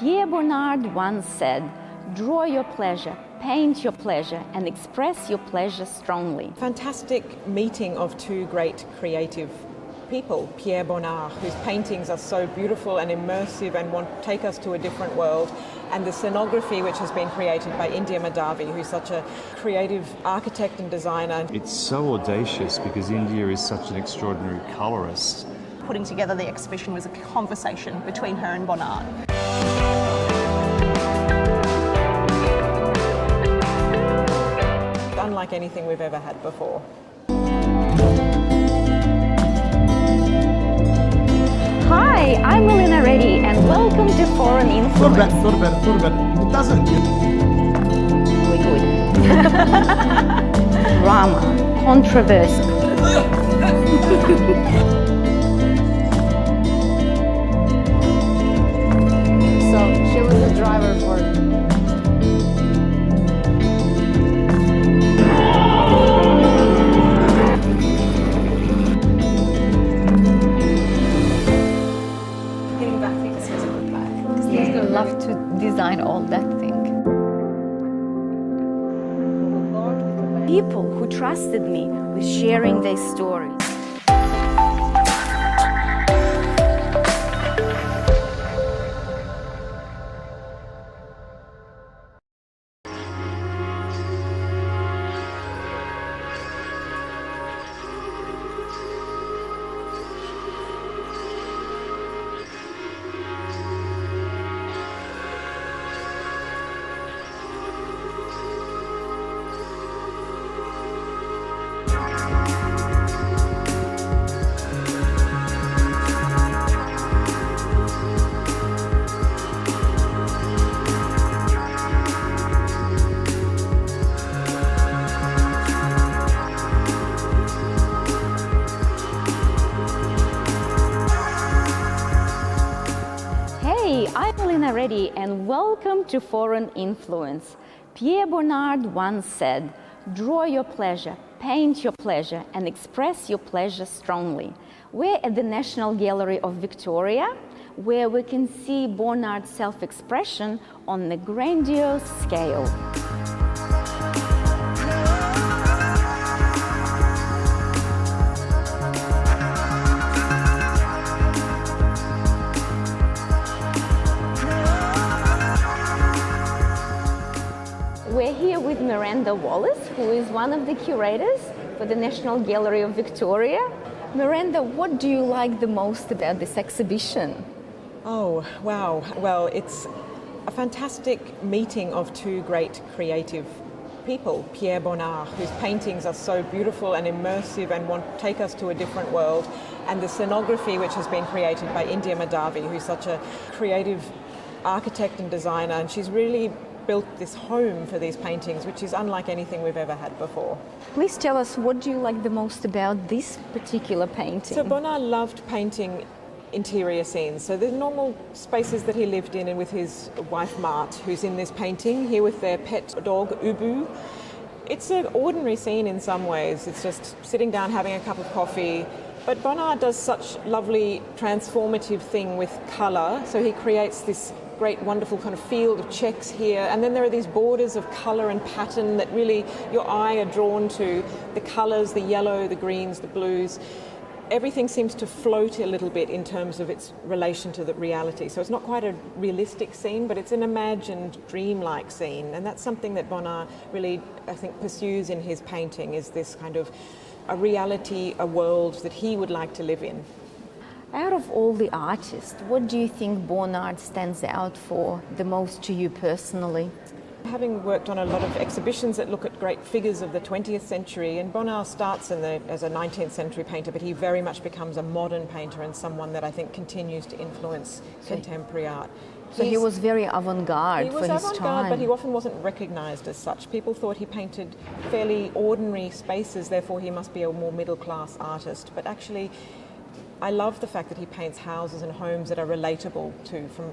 Pierre Bonnard once said, "Draw your pleasure, paint your pleasure, and express your pleasure strongly." Fantastic meeting of two great creative people, Pierre Bonnard, whose paintings are so beautiful and immersive and want to take us to a different world, and the scenography which has been created by India Madhavi, who's such a creative architect and designer. It's so audacious because India is such an extraordinary colourist. Putting together the exhibition was a conversation between her and Bonnard. Unlike anything we've ever had before. Hi, I'm Melina Reddy and welcome to Foreign Influence. Thought about it. It doesn't. We're good. Drama, controversy. So she was a driver for... Love to design all that thing. People who trusted me with sharing their stories. I'm Melina Reddy and welcome to Foreign Influence. Pierre Bonnard once said, "Draw your pleasure, paint your pleasure, and express your pleasure strongly." We're at the National Gallery of Victoria, where we can see Bonnard's self-expression on a grandiose scale. We're here with Miranda Wallace, who is one of the curators for the National Gallery of Victoria. Miranda, what do you like the most about this exhibition? Oh, wow. Well, it's a fantastic meeting of two great creative people, Pierre Bonnard, whose paintings are so beautiful and immersive and want to take us to a different world, and the scenography which has been created by India Madhavi, who's such a creative architect and designer, and she's really built this home for these paintings, which is unlike anything we've ever had before. Please tell us, what do you like the most about this particular painting? So Bonnard loved painting interior scenes. So the normal spaces that he lived in and with his wife Mart, who's in this painting, here with their pet dog Ubu. It's an ordinary scene in some ways. It's just sitting down having a cup of coffee. But Bonnard does such lovely transformative thing with colour. So he creates this great wonderful kind of field of checks here, and then there are these borders of colour and pattern that really your eye are drawn to. The colours, the yellow, the greens, the blues. Everything seems to float a little bit in terms of its relation to the reality. So it's not quite a realistic scene, but it's an imagined, dreamlike scene. And that's something that Bonnard really, I think, pursues in his painting, is this kind of a reality, a world that he would like to live in. Out of all the artists, what do you think Bonnard stands out for the most to you personally? Having worked on a lot of exhibitions that look at great figures of the 20th century, and Bonnard starts as a 19th century painter, but he very much becomes a modern painter and someone that I think continues to influence contemporary art. So he was very avant-garde for his time. He was avant-garde, but he often wasn't recognised as such. People thought he painted fairly ordinary spaces, therefore he must be a more middle-class artist. But actually, I love the fact that he paints houses and homes that are relatable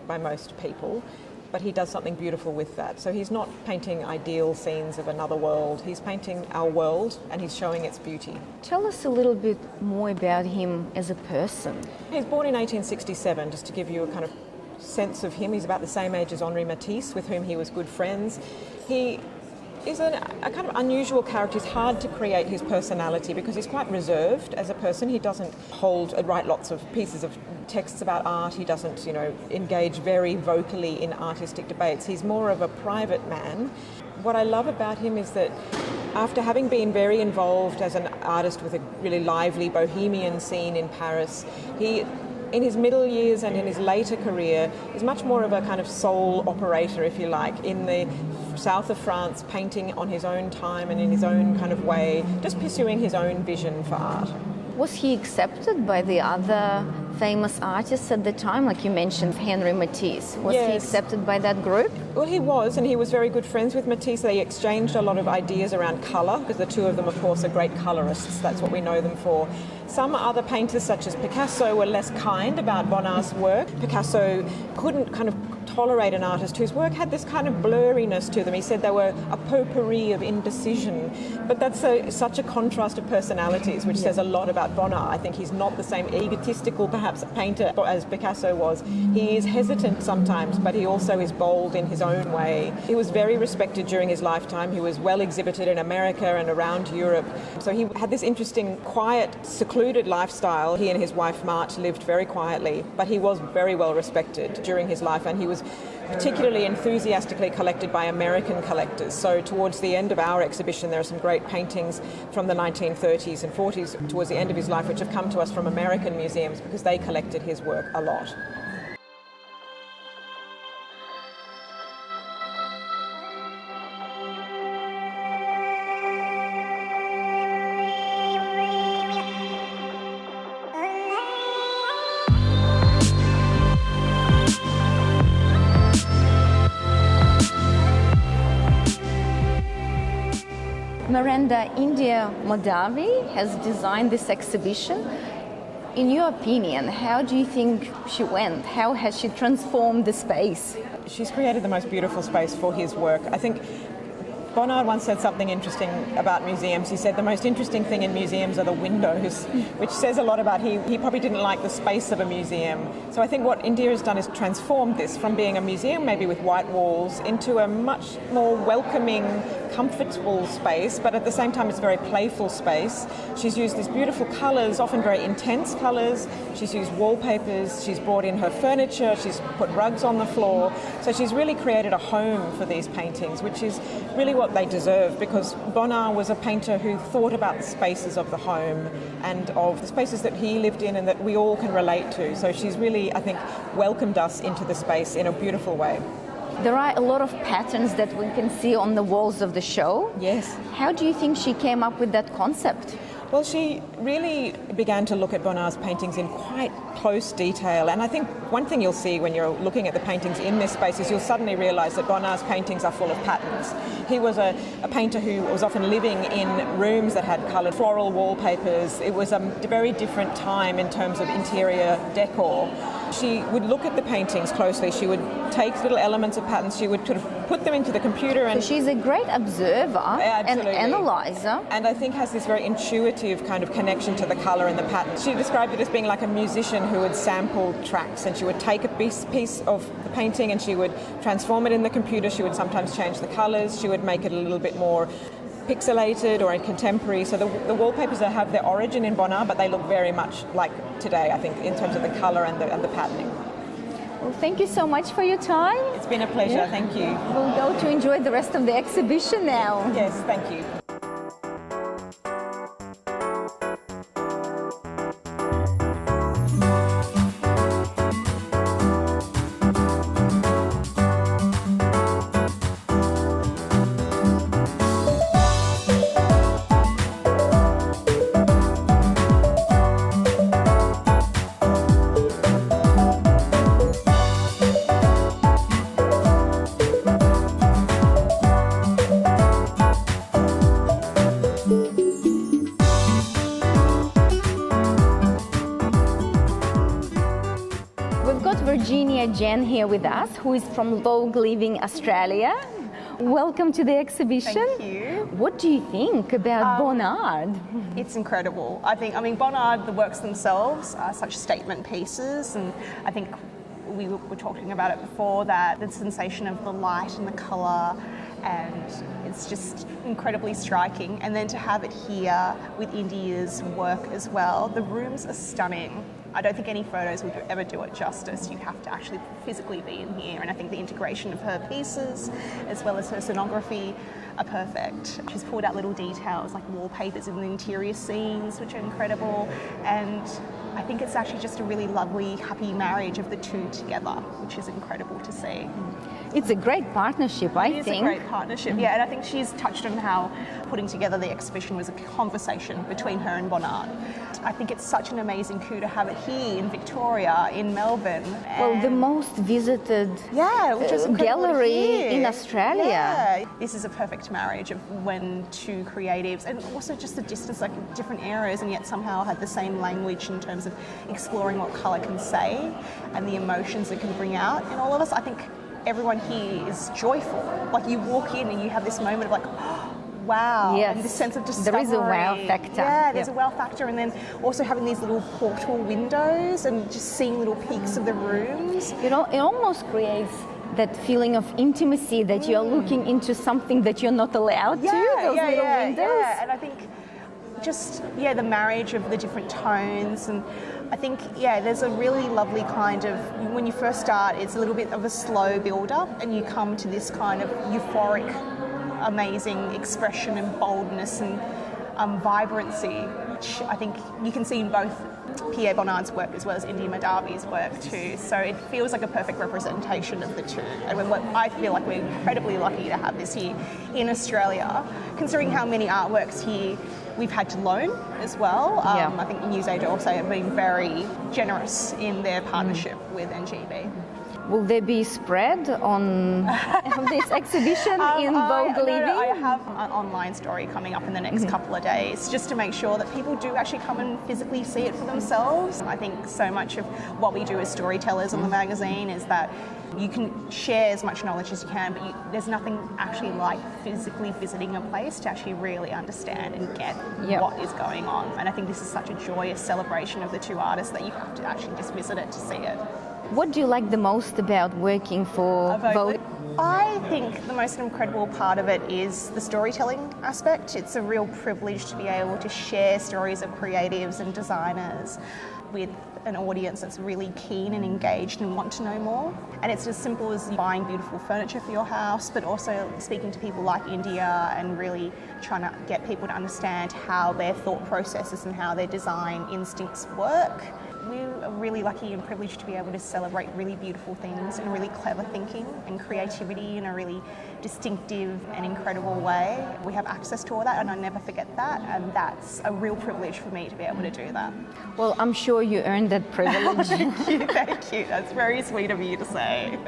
by most people, but he does something beautiful with that. So he's not painting ideal scenes of another world, he's painting our world and he's showing its beauty. Tell us a little bit more about him as a person. He's born in 1867, just to give you a kind of sense of him. He's about the same age as Henri Matisse, with whom he was good friends. He is a kind of unusual character. It's hard to create his personality because he's quite reserved as a person. He doesn't write lots of pieces of texts about art. He doesn't, engage very vocally in artistic debates. He's more of a private man. What I love about him is that after having been very involved as an artist with a really lively bohemian scene in Paris, he, in his middle years and in his later career, is much more of a kind of sole operator, if you like, in the south of France, painting on his own time and in his own kind of way, just pursuing his own vision for art. Was he accepted by the other famous artists at the time? Like you mentioned, Henri Matisse. Was he Yes. accepted by that group? Well, he was, and he was very good friends with Matisse. They exchanged a lot of ideas around colour, because the two of them, of course, are great colourists. That's what we know them for. Some other painters, such as Picasso, were less kind about Bonnard's work. Picasso couldn't kind of tolerate an artist whose work had this kind of blurriness to them. He said they were a potpourri of indecision. But that's such a contrast of personalities, which says a lot about Bonnard. I think he's not the same egotistical, perhaps, painter as Picasso was. He is hesitant sometimes, but he also is bold in his own way. He was very respected during his lifetime. He was well exhibited in America and around Europe. So he had this interesting, quiet, secluded lifestyle. He and his wife Marthe lived very quietly, but he was very well respected during his life, and he was particularly enthusiastically collected by American collectors. So towards the end of our exhibition, there are some great paintings from the 1930s and 40s towards the end of his life, which have come to us from American museums because they collected his work a lot. Miranda, India Modavi has designed this exhibition. In your opinion, how do you think she went? How has she transformed the space? She's created the most beautiful space for his work. I think Bonnard once said something interesting about museums. He said the most interesting thing in museums are the windows, which says a lot about he probably didn't like the space of a museum. So I think what India has done is transformed this from being a museum, maybe with white walls, into a much more welcoming, comfortable space, but at the same time it's a very playful space. She's used these beautiful colours, often very intense colours. She's used wallpapers, she's brought in her furniture, she's put rugs on the floor. So she's really created a home for these paintings, which is really what they deserve, because Bonnard was a painter who thought about the spaces of the home and of the spaces that he lived in and that we all can relate to. So she's really, I think, welcomed us into the space in a beautiful way. There are a lot of patterns that we can see on the walls of the show. Yes. How do you think she came up with that concept? Well, she really began to look at Bonnard's paintings in quite close detail. And I think one thing you'll see when you're looking at the paintings in this space is you'll suddenly realise that Bonnard's paintings are full of patterns. He was a painter who was often living in rooms that had coloured floral wallpapers. It was a very different time in terms of interior decor. She would look at the paintings closely. She would take little elements of patterns. She would sort of put them into the computer. And So she's a great observer and Absolutely. analyzer. And I think has this very intuitive kind of connection to the colour and the pattern. She described it as being like a musician who would sample tracks, and she would take a piece of the painting and she would transform it in the computer. She would sometimes change the colours. She would make it a little bit more pixelated or in contemporary. So the wallpapers have their origin in Bonnard, but they look very much like today, I think, in terms of the colour and the patterning. Well, thank you so much for your time. It's been a pleasure. Yeah. Thank you. We'll go to enjoy the rest of the exhibition now. Yes, thank you. We've got Virginia Jen here with us, who is from Vogue Living Australia. Welcome to the exhibition. Thank you. What do you think about Bonnard? It's incredible. I mean, Bonnard, the works themselves are such statement pieces, and I think we were talking about it before, that the sensation of the light and the colour, and it's just incredibly striking. And then to have it here with India's work as well, the rooms are stunning. I don't think any photos would ever do it justice. You have to actually physically be in here, and I think the integration of her pieces as well as her scenography are perfect. She's pulled out little details like wallpapers in the interior scenes, which are incredible, and I think it's actually just a really lovely, happy marriage of the two together, which is incredible to see. It's a great partnership, I It is think. a great partnership, yeah, and I think she's touched on how putting together the exhibition was a conversation between her and Bonnard. I think it's such an amazing coup to have it here in Victoria, in Melbourne. Well, the and- most visited which is incredible to gallery hear. in Australia. Yeah. This is a perfect marriage of when two creatives, and also just the distance, like different eras, and yet somehow had the same language in terms of exploring what colour can say and the emotions it can bring out in all of us. I think everyone here is joyful. Like you walk in and you have this moment of like, wow, Yes. and this sense of discovery. There is a wow factor. Yeah, there's Yeah. a wow factor, and then also having these little portal windows and just seeing little peeks of the rooms. You know, it almost creates that feeling of intimacy that you're looking into something that you're not allowed to, those little windows. Yeah, and I think just, the marriage of the different tones, and I think, there's a really lovely kind of, when you first start, it's a little bit of a slow build-up, and you come to this kind of euphoric, amazing expression and boldness and vibrancy, which I think you can see in both Pierre Bonnard's work as well as India Madhavi's work too. So it feels like a perfect representation of the two. And I feel like we're incredibly lucky to have this here in Australia, considering how many artworks here we've had to loan as well. Yeah. I think Musée d'Orsay have been very generous in their partnership with NGB. Will there be spread on this exhibition in Vogue Living? I have an online story coming up in the next couple of days, just to make sure that people do actually come and physically see it for themselves. I think so much of what we do as storytellers on the magazine is that you can share as much knowledge as you can, but there's nothing actually like physically visiting a place to actually really understand and get what is going on. And I think this is such a joyous celebration of the two artists that you have to actually just visit it to see it. What do you like the most about working for Vogue? I think the most incredible part of it is the storytelling aspect. It's a real privilege to be able to share stories of creatives and designers with an audience that's really keen and engaged and want to know more. And it's as simple as buying beautiful furniture for your house, but also speaking to people like India and really trying to get people to understand how their thought processes and how their design instincts work. We're really lucky and privileged to be able to celebrate really beautiful things and really clever thinking and creativity in a really distinctive and incredible way. We have access to all that, and I never forget that, and that's a real privilege for me to be able to do that. Well, I'm sure you earned that privilege. Thank you. That's very sweet of you to say.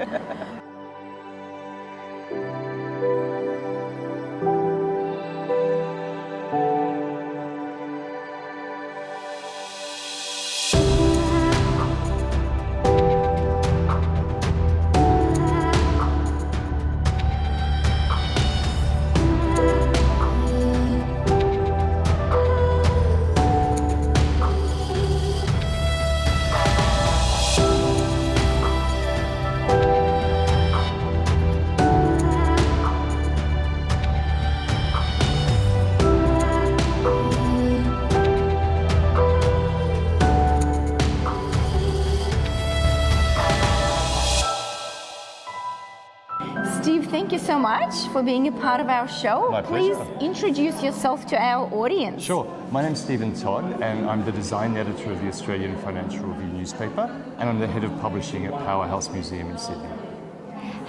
Steve, thank you so much for being a part of our show. My Please pleasure. introduce yourself to our audience. Sure. My name's Stephen Todd, and I'm the design editor of the Australian Financial Review newspaper, and I'm the head of publishing at Powerhouse Museum in Sydney.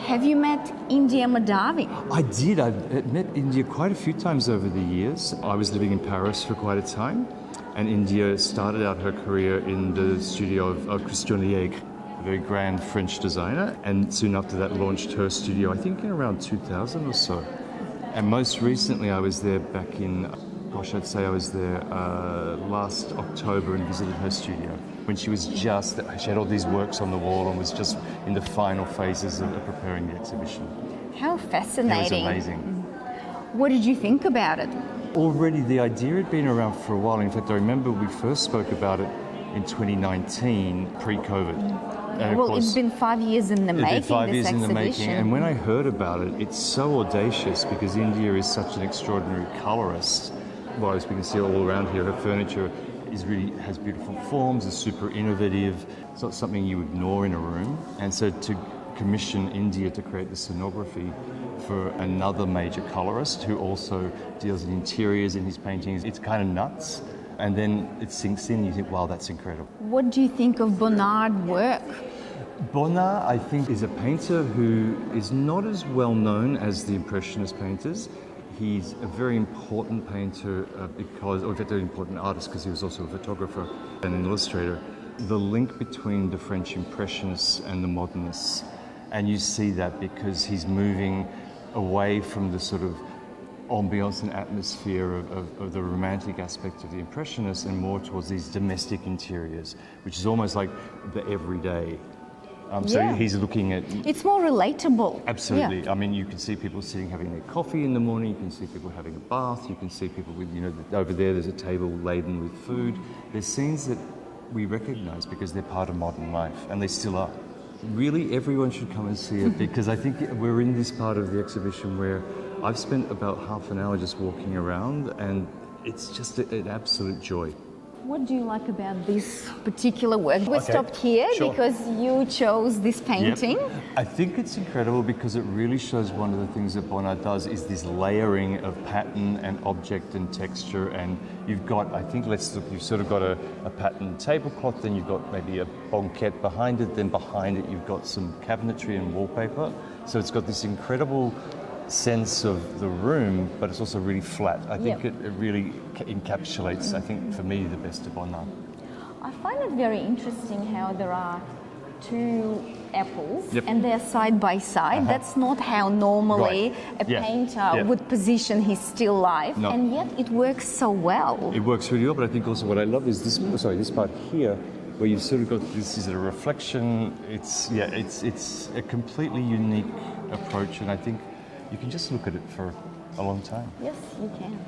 Have you met India Madhavi? I did. I've met India quite a few times over the years. I was living in Paris for quite a time, and India started out her career in the studio of Christian Liège, a very grand French designer, and soon after that launched her studio, I think in around 2000 or so. And most recently I was there back in, I'd say I was there last October and visited her studio when she had all these works on the wall and was just in the final phases of preparing the exhibition. How fascinating. It was amazing. What did you think about it? Already the idea had been around for a while. In fact, I remember we first spoke about it in 2019, pre-COVID. And of Well, course, it's been 5 years in the it's making, been 5 this years in the exhibition. making, and when I heard about it, it's so audacious because India is such an extraordinary colorist. Well, as we can see all around here, her furniture has beautiful forms, is super innovative. It's not something you ignore in a room. And so to commission India to create the scenography for another major colorist who also deals in interiors in his paintings, it's kind of nuts. And then it sinks in, you think, wow, that's incredible. What do you think of Bonnard's work? Bonnard, I think, is a painter who is not as well known as the Impressionist painters. He's a very important painter or a very important artist because he was also a photographer and an illustrator. The link between the French Impressionists and the Modernists, and you see that because he's moving away from the sort of ambience and atmosphere of the romantic aspect of the Impressionists and more towards these domestic interiors, which is almost like the everyday. So Yeah. he's looking at... It's more relatable. Absolutely. Yeah. I mean, you can see people sitting having their coffee in the morning, you can see people having a bath, you can see people with, over there there's a table laden with food. There's scenes that we recognise because they're part of modern life, and they still are. Really, everyone should come and see it because I think we're in this part of the exhibition where I've spent about half an hour just walking around, and it's just an absolute joy. What do you like about this particular work? We Okay, stopped here sure. because you chose this painting. Yep. I think it's incredible because it really shows one of the things that Bonnard does is this layering of pattern and object and texture. And you've got, I think, you've sort of got a patterned tablecloth, then you've got maybe a banquette behind it, then behind it you've got some cabinetry and wallpaper. So it's got this incredible sense of the room, but it's also really flat. I think Yep. it really encapsulates, I think, for me, the best of Bonnard. I find it very interesting how there are two apples Yep. and they're side by side. That's not how normally Right. a Yeah. painter Yeah. would position his still life, No. and yet it works so well. It works really well, but I think also what I love is this part here, where you've sort of got this is a reflection. It's a completely unique approach, and I think you can just look at it for a long time. Yes, you can.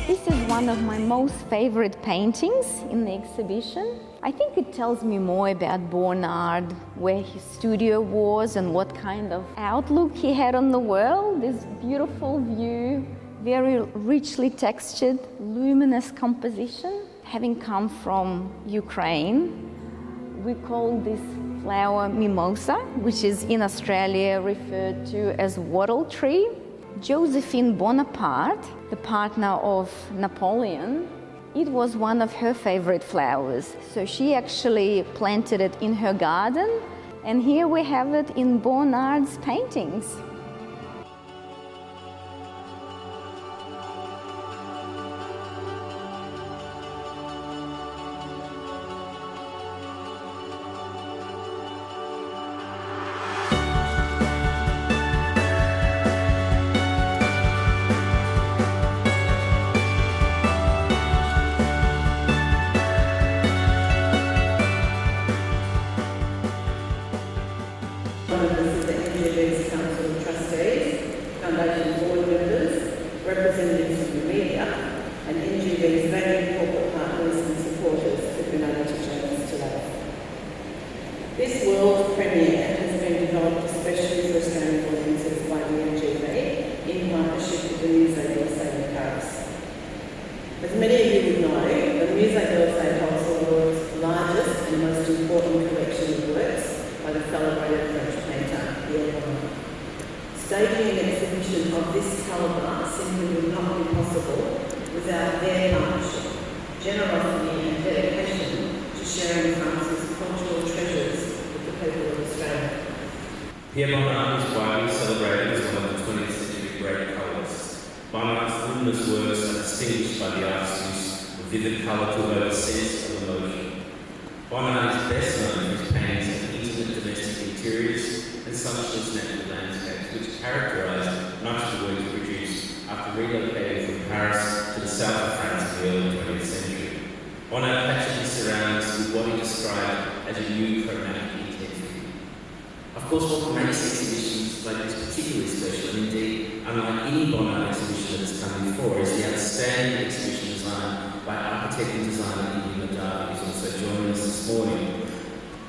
This is one of my most favorite paintings in the exhibition. I think it tells me more about Bonnard, where his studio was and what kind of outlook he had on the world. This beautiful view, very richly textured, luminous composition. Having come from Ukraine, we call this flower mimosa, which is in Australia referred to as wattle tree. Josephine Bonaparte, the partner of Napoleon, it was one of her favorite flowers. So she actually planted it in her garden, and here we have it in Bonnard's paintings. This is the NGV's Council of Trustees, Foundation board members, representatives from the media, and NGV's valued corporate partners and supporters who've been able to join us today. This world premiere has been developed especially for Australian audiences by the NGV in partnership with the Musée d'Orsay in Paris. As many of you would know, most important collection of works by the celebrated French painter Pierre Bonnard. Staging an exhibition of this calibre simply would not be possible without their partnership, generosity and dedication to sharing France's cultural treasures with the people of Australia. Pierre Bonnard is widely celebrated as one of the 20th century great colourists. Bonnard's luminous works are distinguished by the artist's use of vivid colour to evoke a sense of emotion. Bonnard is best known for his paintings of intimate domestic interiors and sumptuous natural landscapes, which characterised much of the work he produced after relocating from Paris to the south of France in the early 20th century. Bonnard captured his surroundings with what he described as a new chromatic intensity. Of course, what makes exhibitions like this particularly special, and indeed unlike any Bonnard exhibition that has come before, is the outstanding exhibition design by architect and designer India Madhavi, who's also joining us this morning.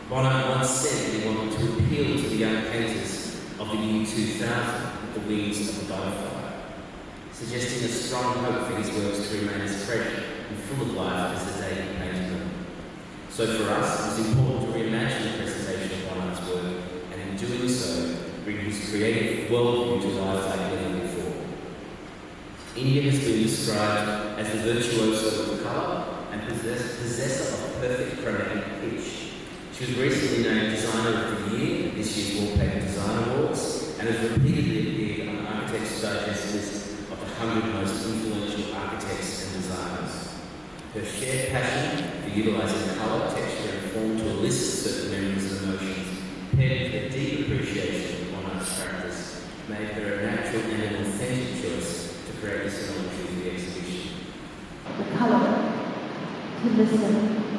Bonnard once said he wanted to appeal to the young painters of the year 2000 with the wings of a butterfly, suggesting a strong hope for his works to remain as fresh and full of life as the day he painted them. So for us, it was important to reimagine the presentation of Bonnard's work, and in doing so, bring his creative worldview to life like never before. India has been described as the virtuoso of colour and possessor of perfect chromatic pitch. She was recently named Designer of the Year at this year's Wallpaper Design Awards and has repeatedly appeared on the Architects Digest list of the 100 most influential architects and designers. Her shared passion for utilising colour, texture and form to elicit certain memories and emotions, paired with a deep appreciation of Bonnard's practice, made her a natural and an authentic choice to create this analogy for the exhibition. The colour, to listen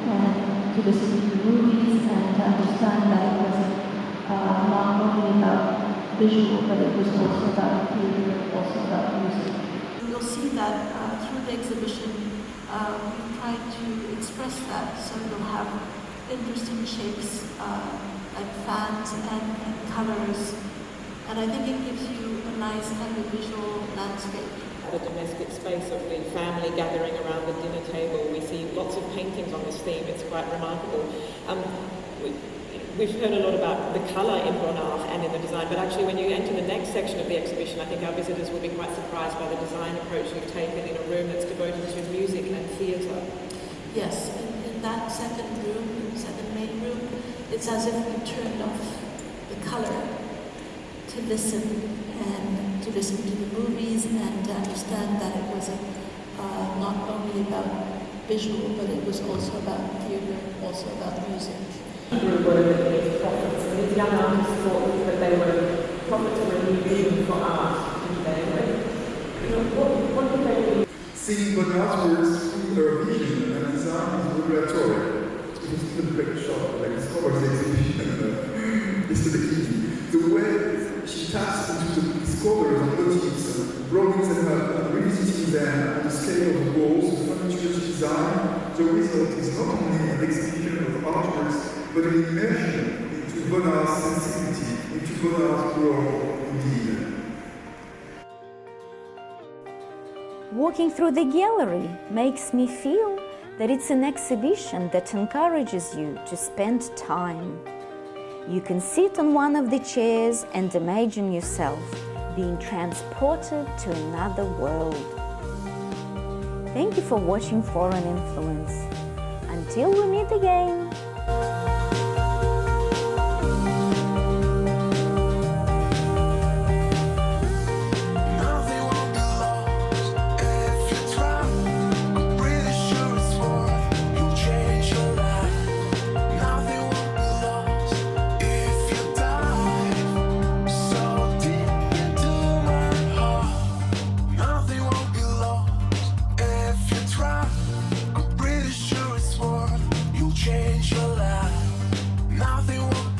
and to listen to the movies and to understand that it was not only about visual, but it was also about theatre, also about music. You'll see that through the exhibition, we try to express that, so you'll have interesting shapes like fans and colours, and I think it gives you a nice kind of visual landscape. The domestic space of the family gathering around the dinner table. We see lots of paintings on this theme. It's quite remarkable. We've heard a lot about the colour in Bonnard and in the design, but actually when you enter the next section of the exhibition, I think our visitors will be quite surprised by the design approach you've taken in a room that's devoted to music and theatre. Yes, in that second main room, it's as if we turned off the colour to listen to the movies and to understand that it was not only about visual, but it was also about theatre, also about music. Hebrew word that means prophets, and these young artists thought that they were prophets were a new vision for art, didn't they? What did they mean? Seeing Bonnard's works through her vision and design is revelatory. It was even a great shock, like discovered the exhibition yesterday. The way she taps into the discoveries and motifs, drawings and revisiting them on the scale of the walls, the furniture she designed, the result is not only an exhibition of artworks, but an immersion into Bonnard's sensibility, into Bonnard's world indeed. Walking through the gallery makes me feel that it's an exhibition that encourages you to spend time. You can sit on one of the chairs and imagine yourself being transported to another world. Thank you for watching Foreign Influence. Until we meet again. Change your life. Nothing will